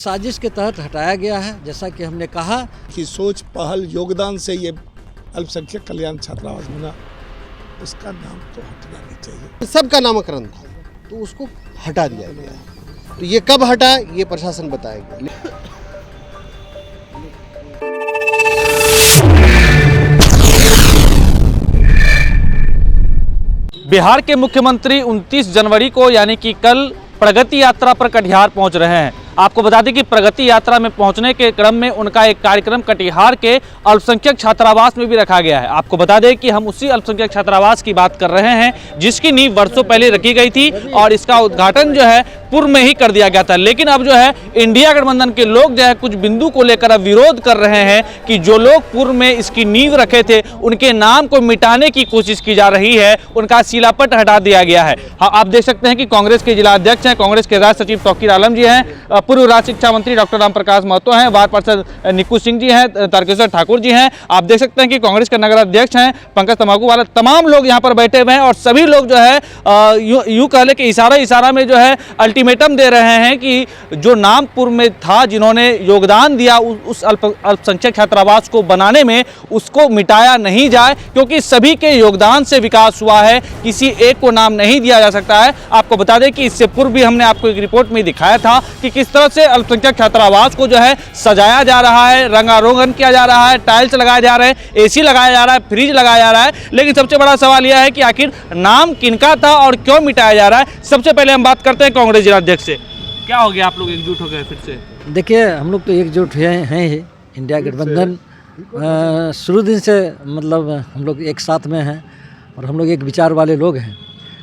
साजिश के तहत हटाया गया है। जैसा कि हमने कहा कि सोच पहल योगदान से ये अल्पसंख्यक कल्याण छात्रावास बना, उसका नाम तो हटना नहीं चाहिए। सबका नामकरण था तो उसको हटा दिया गया। तो ये कब हटा ये प्रशासन बताएगा। बिहार के मुख्यमंत्री 29 जनवरी को यानी कि कल प्रगति यात्रा पर कटिहार पहुंच रहे हैं। आपको बता दें कि प्रगति यात्रा में पहुंचने के क्रम में उनका एक कार्यक्रम कटिहार के अल्पसंख्यक छात्रावास में भी रखा गया है। आपको बता दें कि हम उसी अल्पसंख्यक छात्रावास की बात कर रहे हैं जिसकी नींव वर्षों पहले रखी गई थी और इसका उद्घाटन जो है पूर्व में ही कर दिया गया था। लेकिन अब जो है इंडिया गठबंधन के लोग जो है कुछ बिंदु को लेकर अब विरोध कर रहे हैं कि जो लोग पूर्व में इसकी नींव रखे थे उनके नाम को मिटाने की कोशिश की जा रही है, उनका शिलापट हटा दिया गया है। हाँ, आप देख सकते हैं कि कांग्रेस के जिला अध्यक्ष हैं, कांग्रेस के राज्य सचिव तौकीर आलम जी हैं, पूर्व राज्य शिक्षा मंत्री डॉक्टर राम प्रकाश महतो हैं, वार्ड पार्षद निक्कू सिंह जी हैं, तारकेश्वर ठाकुर जी हैं। आप देख सकते हैं कि कांग्रेस के नगर अध्यक्ष हैं पंकज तम्बाकू वाला, तमाम लोग यहाँ पर बैठे हुए हैं और सभी लोग जो है यूं कह ले कि इशारा में जो है अल्टीमेटम दे रहे हैं कि जो नाम पूर्व में था, जिन्होंने योगदान दिया उस अल्पसंख्यक छात्रावास को बनाने में, उसको मिटाया नहीं जाए क्योंकि सभी के योगदान से विकास हुआ है, किसी एक को नाम नहीं दिया जा सकता है। आपको बता दें कि इससे पूर्व भी हमने आपको एक रिपोर्ट में दिखाया था कि किस तरह से अल्पसंख्यक छात्रावास को जो है सजाया जा रहा है, रंगारोगन किया जा रहा है, टाइल्स लगाए जा रहे हैं, एसी लगाया जा रहा है, फ्रिज लगाया जा रहा है। लेकिन सबसे बड़ा सवाल यह है कि आखिर नाम किनका था और क्यों मिटाया जा रहा है। सबसे पहले हम बात करते हैं कांग्रेस जिलाध्यक्ष से। क्या हो गया, आप लोग एकजुट हो गए फिर से? देखिए, हम लोग तो एकजुट हैं ही। इंडिया गठबंधन शुरू दिन से मतलब हम लोग एक साथ में हैं और हम लोग एक विचार वाले लोग हैं।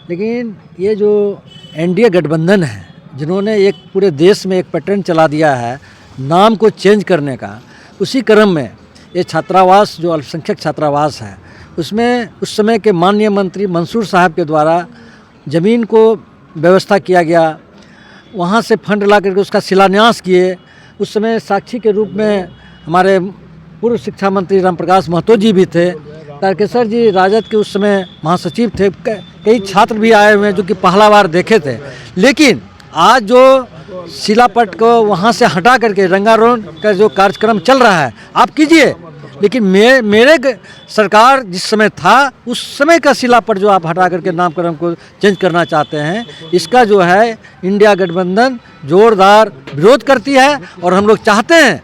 लेकिन ये जो एनडीए गठबंधन है, जिन्होंने एक पूरे देश में एक पैटर्न चला दिया है नाम को चेंज करने का, उसी क्रम में ये छात्रावास जो अल्पसंख्यक छात्रावास है उसमें उस समय के माननीय मंत्री मंसूर साहब के द्वारा ज़मीन को व्यवस्था किया गया, वहाँ से फंड ला करके उसका शिलान्यास किए। उस समय साक्षी के रूप में हमारे पूर्व शिक्षा मंत्री राम प्रकाश महतो जी भी थे, तारकेश्वर जी राजद के उस समय महासचिव थे, कई छात्र भी आए हुए हैं जो कि पहला बार देखे थे। लेकिन आज जो शिलापट को वहाँ से हटा करके रंगारोगन का जो कार्यक्रम चल रहा है आप कीजिए, लेकिन मेरे सरकार जिस समय था उस समय का शिलापट जो आप हटा करके नामकरण को चेंज करना चाहते हैं, इसका जो है इंडिया गठबंधन जोरदार विरोध करती है। और हम लोग चाहते हैं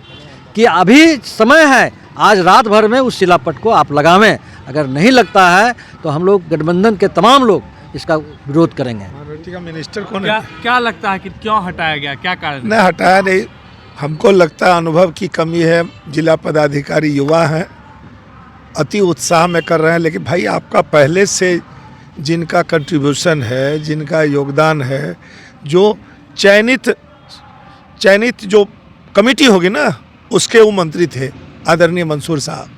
कि अभी समय है, आज रात भर में उस शिलापट को आप लगावें। अगर नहीं लगता है तो हम लोग गठबंधन के तमाम लोग इसका विरोध करेंगे। का मिनिस्टर कौन है? क्या लगता है कि क्यों हटाया गया, क्या कारण? नहीं, हटाया नहीं। हमको लगता है अनुभव की कमी है। जिला पदाधिकारी युवा हैं, अति उत्साह में कर रहे हैं। लेकिन भाई, आपका पहले से जिनका कंट्रीब्यूशन है, जिनका योगदान है, जो चयनित जो कमेटी होगी ना, उसके वो मंत्री थे आदरणीय मंसूर साहब।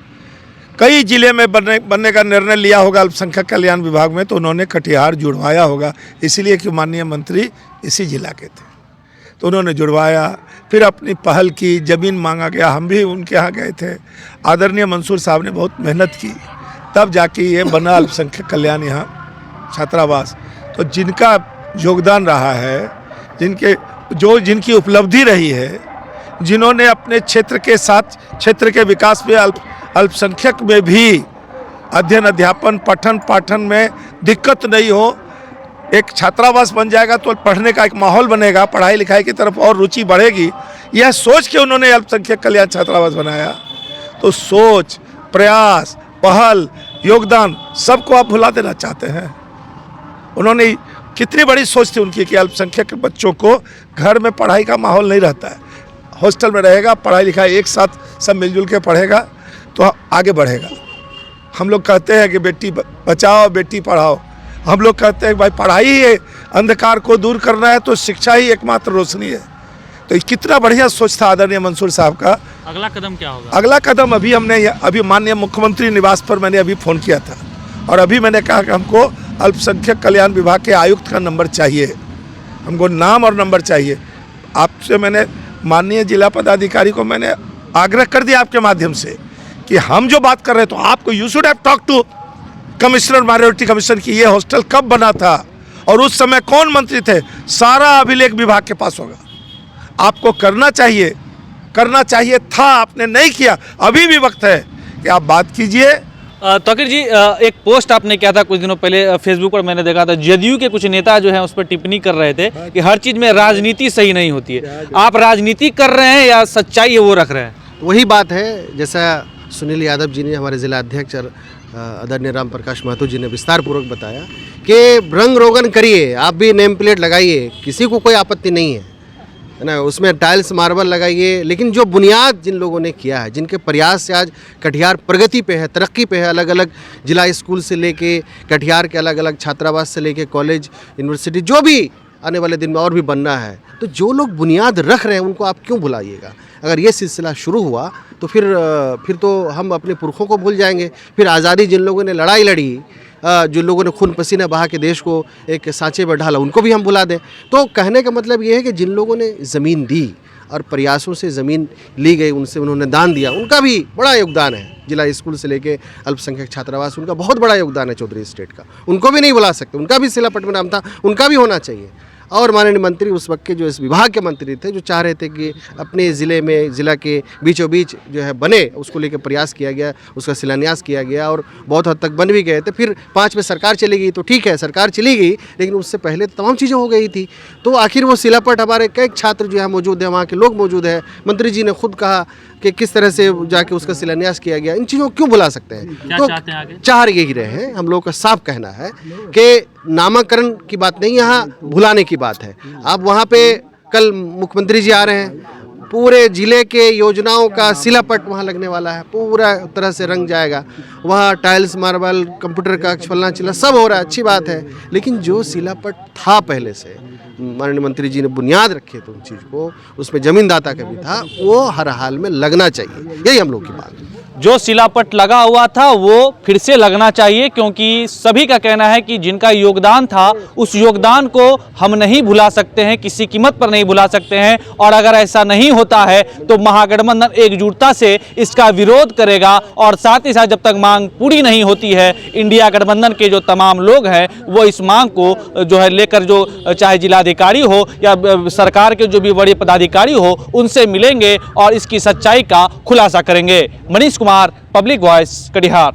कई जिले में बनने का निर्णय लिया होगा अल्पसंख्यक कल्याण विभाग में, तो उन्होंने कटिहार जुड़वाया होगा, इसीलिए कि माननीय मंत्री इसी जिला के थे तो उन्होंने जुड़वाया। फिर अपनी पहल की, ज़मीन मांगा गया, हम भी उनके यहाँ गए थे। आदरणीय मंसूर साहब ने बहुत मेहनत की, तब जाके ये बना अल्पसंख्यक कल्याण यहाँ छात्रावास। तो जिनका योगदान रहा है, जिनकी उपलब्धि रही है, जिन्होंने अपने क्षेत्र के साथ क्षेत्र के विकास में अल्पसंख्यक में भी अध्ययन अध्यापन पठन पाठन में दिक्कत नहीं हो, एक छात्रावास बन जाएगा तो पढ़ने का एक माहौल बनेगा, पढ़ाई लिखाई की तरफ और रुचि बढ़ेगी, यह सोच के उन्होंने अल्पसंख्यक कल्याण छात्रावास बनाया। तो सोच, प्रयास, पहल, योगदान सबको आप भुला देना चाहते हैं। उन्होंने कितनी बड़ी सोच थी उनकी कि अल्पसंख्यक बच्चों को घर में पढ़ाई का माहौल नहीं रहता है, हॉस्टल में रहेगा, पढ़ाई लिखाई एक साथ सब मिलजुल के पढ़ेगा तो आगे बढ़ेगा। हम लोग कहते हैं कि बेटी बचाओ बेटी पढ़ाओ। हम लोग कहते हैं भाई, पढ़ाई ही अंधकार को दूर करना है तो शिक्षा ही एकमात्र रोशनी है। तो कितना बढ़िया सोच था आदरणीय मंसूर साहब का। अगला कदम क्या होगा? अगला कदम अभी माननीय मुख्यमंत्री निवास पर मैंने अभी फ़ोन किया था और अभी मैंने कहा कि हमको अल्पसंख्यक कल्याण विभाग के आयुक्त का नंबर चाहिए, हमको नाम और नंबर चाहिए। आपसे मैंने माननीय जिला पदाधिकारी को मैंने आग्रह कर दिया आपके माध्यम से कि हम जो बात कर रहे हैं तो आपको you should have talk to commissioner minority commission की, ये हॉस्टल कब बना था और उस समय कौन मंत्री थे, सारा अभिलेख विभाग के पास होगा। आपको करना चाहिए था, आपने नहीं किया, अभी भी वक्त है कि आप बात कीजिए। तौकीर जी, एक पोस्ट आपने किया था कुछ दिनों पहले फेसबुक पर, मैंने देखा था जदयू के कुछ नेता जो हैं उस पर टिप्पणी कर रहे थे कि हर चीज़ में राजनीति सही नहीं होती है। आप राजनीति कर रहे हैं या सच्चाई है वो रख रहे हैं? वही बात है, जैसा सुनील यादव जी ने, हमारे जिला अध्यक्ष और आदरणीय राम प्रकाश महतो जी ने विस्तार पूर्वक बताया कि रंग रोगन करिए, आप भी नेम प्लेट लगाइए, किसी को कोई आपत्ति नहीं है ना, उसमें टाइल्स मार्बल लगाइए, लेकिन जो बुनियाद जिन लोगों ने किया है, जिनके प्रयास से आज कटिहार प्रगति पे है, तरक्की पे है, अलग अलग जिला स्कूल से लेके कटिहार के अलग अलग छात्रावास से लेके कॉलेज, यूनिवर्सिटी, जो भी आने वाले दिन में और भी बनना है, तो जो लोग बुनियाद रख रहे हैं उनको आप क्यों भुलाइएगा? अगर ये सिलसिला शुरू हुआ तो फिर तो हम अपने पुरखों को भूल जाएंगे। फिर आज़ादी जिन लोगों ने लड़ाई लड़ी, जो लोगों ने खून पसीना बहा के देश को एक सांचे में ढाला, उनको भी हम भुला दें। तो कहने का मतलब ये है कि जिन लोगों ने ज़मीन दी और प्रयासों से ज़मीन ली गई, उनसे उन्होंने दान दिया, उनका भी बड़ा योगदान है। जिला स्कूल से लेके अल्पसंख्यक छात्रावास, उनका बहुत बड़ा योगदान है चौधरी स्टेट का, उनको भी नहीं भुला सकते, उनका भी शिलापट में नाम था, उनका भी होना चाहिए। और माननीय मंत्री उस वक्त के जो इस विभाग के मंत्री थे, जो चाह रहे थे कि अपने ज़िले में, ज़िला के बीचों बीच जो है बने, उसको लेकर प्रयास किया गया, उसका शिलान्यास किया गया और बहुत हद तक बन भी गए थे। फिर 5 में सरकार चली गई, तो ठीक है सरकार चली गई, लेकिन उससे पहले तमाम चीज़ें हो गई थी। तो आखिर वो शिलापट, हमारे कई छात्र जो है मौजूद है, वहाँ के लोग मौजूद हैं, मंत्री जी ने खुद कहा कि किस तरह से जाके उसका शिलान्यास किया गया। इन चीज़ों को क्यों भुला सकते हैं? तो चाहते हैं आगे? चाह यही रहे हैं, हम लोगों का साफ कहना है कि नामाकरण की बात नहीं, यहाँ भुलाने की बात है। आप वहाँ पे कल मुख्यमंत्री जी आ रहे हैं, पूरे जिले के योजनाओं का शिलापट वहाँ लगने वाला है, पूरा तरह से रंग जाएगा, वहाँ टाइल्स मार्बल, कंप्यूटर का फलना चिल्ला सब हो रहा है, अच्छी बात है। लेकिन जो शिलापट था पहले से, माननीय मंत्री जी ने बुनियाद रखे थे उन चीज़ को, उसमें जमीनदाता का भी था, वो हर हाल में लगना चाहिए, यही हम लोग की बात है। जो शिलापट लगा हुआ था वो फिर से लगना चाहिए, क्योंकि सभी का कहना है कि जिनका योगदान था उस योगदान को हम नहीं भुला सकते हैं, किसी कीमत पर नहीं भुला सकते हैं। और अगर ऐसा नहीं होता है तो महागठबंधन एकजुटता से इसका विरोध करेगा, और साथ ही साथ जब तक मांग पूरी नहीं होती है, इंडिया गठबंधन के जो तमाम लोग हैं वो इस मांग को जो है लेकर, जो चाहे जिलाधिकारी हो या सरकार के जो भी बड़े पदाधिकारी हो, उनसे मिलेंगे और इसकी सच्चाई का खुलासा करेंगे। Manish Kumar, public voice, Katihar.